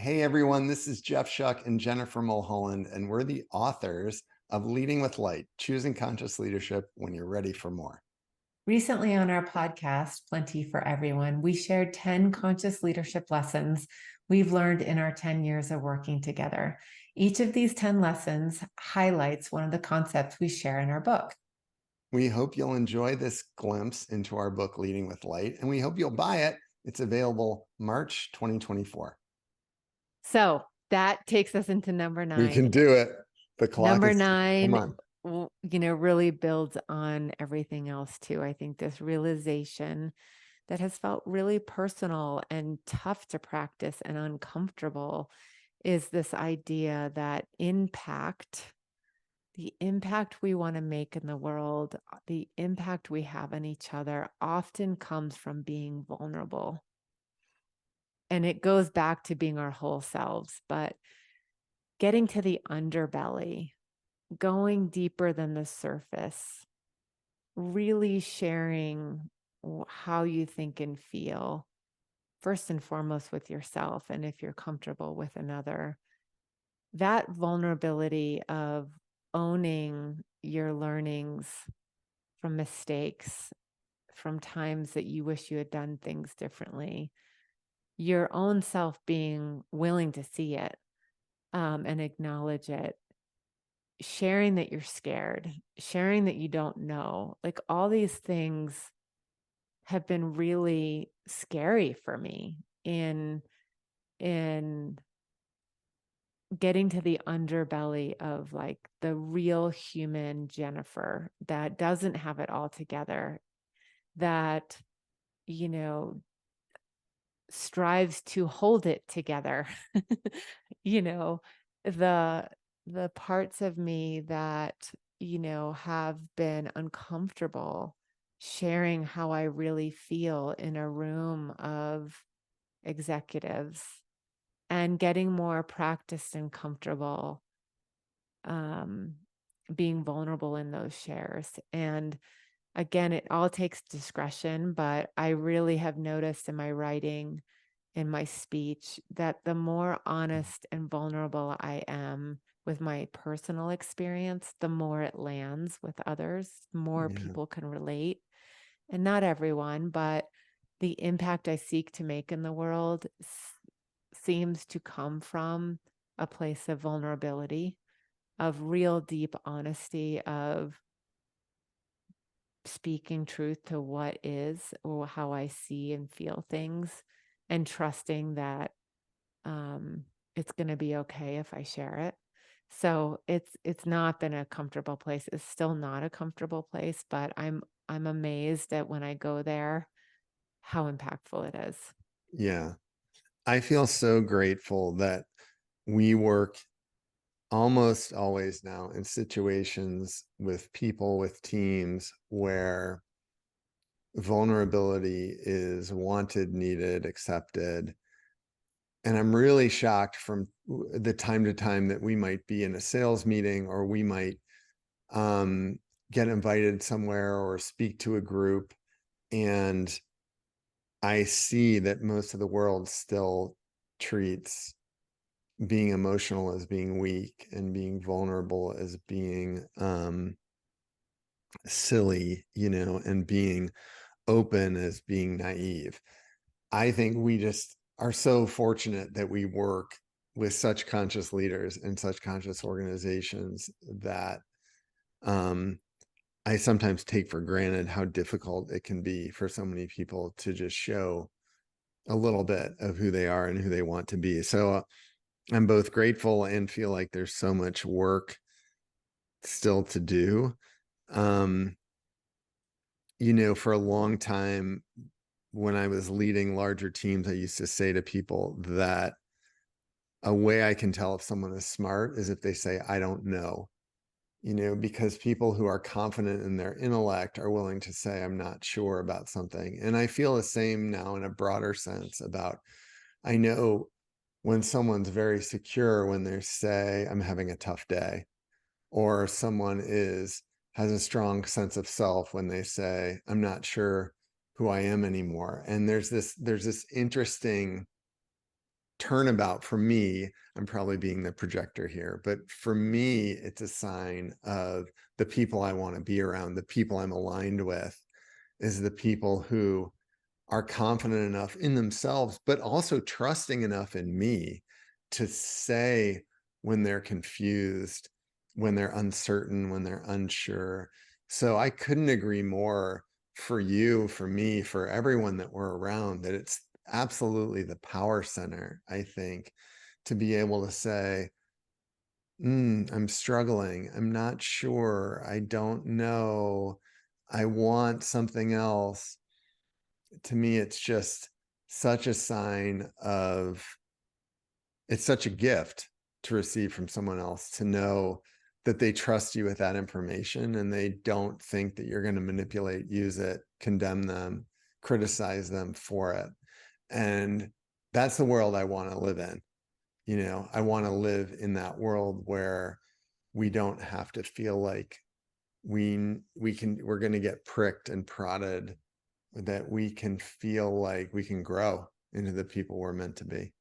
Hey everyone, this is Jeff Shuck and Jennifer Mulholland, and we're the authors of Leading with Light, Choosing Conscious Leadership When You're Ready for More. Recently on our podcast, Plenty for Everyone, we shared 10 conscious leadership lessons we've learned in our 10 years of working together. Each of these 10 lessons highlights one of the concepts we share in our book. We hope you'll enjoy this glimpse into our book, Leading with Light, and we hope you'll buy it. It's available March 2024. So that takes us into number We can 9. do it. The clock Number is, come 9, on. really builds on everything else too. I think this realization that has felt really personal and tough to practice and uncomfortable is this idea that the impact we want to make in the world, the impact we have on each other often comes from being vulnerable. And it goes back to being our whole selves, but getting to the underbelly, going deeper than the surface, really sharing how you think and feel, first and foremost with yourself, and if you're comfortable with another. That vulnerability of owning your learnings from mistakes, from times that you wish you had done things differently, your own self being willing to see it and acknowledge it, sharing that you're scared, sharing that you don't know, like all these things have been really scary for me in getting to the underbelly of like the real human Jennifer that doesn't have it all together, that, you know, strives to hold it together. you know, the the parts of me that, have been uncomfortable sharing how I really feel in a room of executives and getting more practiced and comfortable um, being vulnerable in those shares. And again, it all takes discretion, but I really have noticed in my writing, in my speech, that the more honest and vulnerable I am with my personal experience, the more it lands with others, more Yeah. people can relate. And not everyone, but the impact I seek to make in the world seems to come from a place of vulnerability, of real deep honesty, of speaking truth to what is or how I see and feel things, and trusting that um, it's going to be okay if I share it. So it's not been a comfortable place. It's still not a comfortable place, but I'm amazed at when I go there how impactful it is. Yeah. I feel so grateful that we work almost always now in situations with people, with teams where vulnerability is wanted, needed, accepted. And I'm really shocked from the time to time that we might be in a sales meeting or we might um, get invited somewhere or speak to a group. And I see that most of the world still treats being emotional as being weak and being vulnerable as being silly, and being open as being naive. I think we just are so fortunate that we work with such conscious leaders and such conscious organizations that um, I sometimes take for granted how difficult it can be for so many people to just show a little bit of who they are and who they want to be. So I'm both grateful and feel like there's so much work still to do. Um, for a long time, when I was leading larger teams, I used to say to people that a way I can tell if someone is smart is if they say, I don't know, because people who are confident in their intellect are willing to say, I'm not sure about something. And I feel the same now in a broader sense about, I know when someone's very secure when they say, I'm having a tough day, or someone has a strong sense of self when they say, I'm not sure who I am anymore. And there's this interesting turnabout for me, I'm probably being the projector here, but for me, it's a sign of the people I want to be around, the people I'm aligned with, is the people who are confident enough in themselves, but also trusting enough in me to say when they're confused, when they're uncertain, when they're unsure. So I couldn't agree more for you, for me, for everyone that we're around, that it's absolutely the power center, I think, to be able to say, I'm struggling. I'm not sure. I don't know. I want something else. To me, it's just such a sign of, it's such a gift to receive from someone else, to know that they trust you with that information and they don't think that you're going to manipulate, use it, condemn them, criticize them for it. And that's the world I want to live in. I want to live in that world where we don't have to feel like we're going to get pricked and prodded, that we can feel like we can grow into the people we're meant to be.